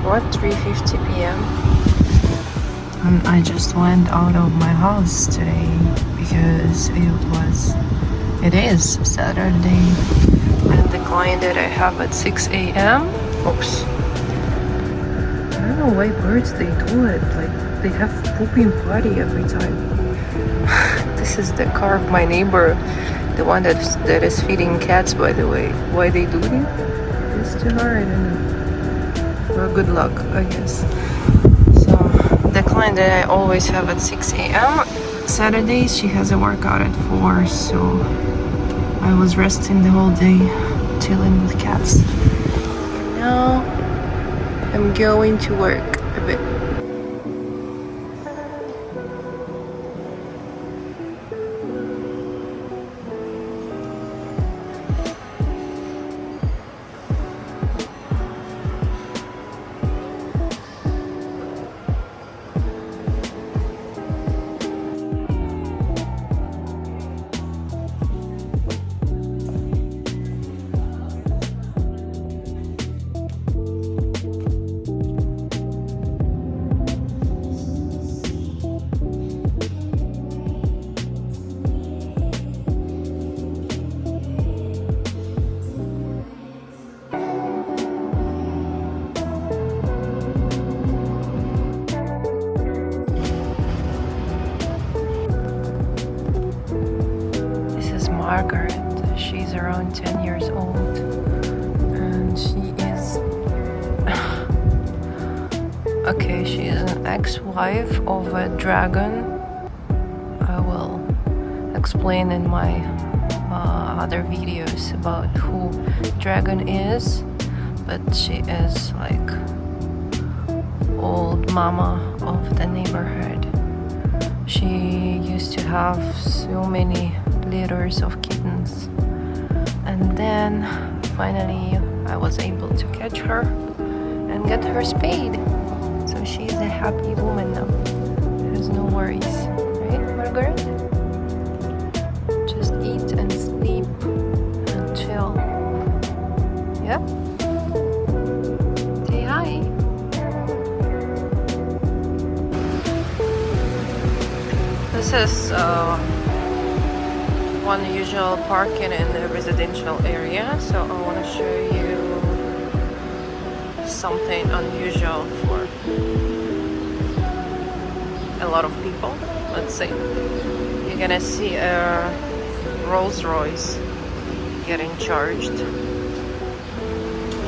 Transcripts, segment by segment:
what, 3:50 p.m. and I just went out of my house today because it is Saturday, and the client that I have at 6 a.m. Oops. I don't know why birds they do it, like they have pooping party every time. This is the car of my neighbor, the one that is feeding cats, by the way. Why they do this to her, I don't know. For good luck, I guess. So the client that I always have at 6 a.m. Saturdays, she has a workout at 4, so I was resting the whole day, chilling with cats. Now I'm going to work a bit. Margaret, she's around 10 years old, and she is okay, she is an ex-wife of a dragon. I will explain in my other videos about who dragon is, but she is like old mama of the neighborhood. She used to have so many litters of kittens, and then finally I was able to catch her and get her spayed, so she's a happy woman now. Has no worries, right, Margaret? Just eat and sleep and chill. Yeah, say hi. This is unusual parking in the residential area, so I want to show you something unusual for a lot of people. Let's see. You're gonna see a Rolls-Royce getting charged.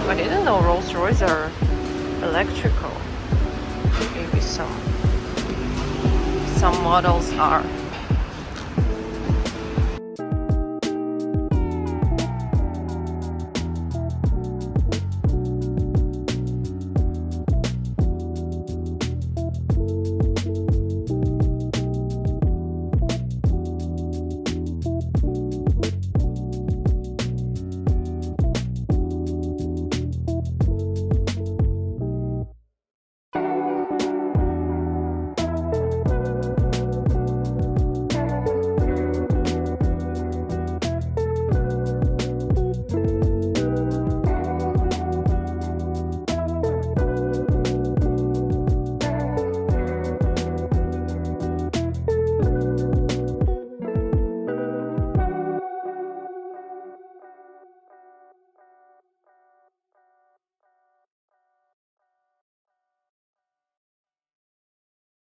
I didn't know Rolls-Royce are electrical. Maybe some models are.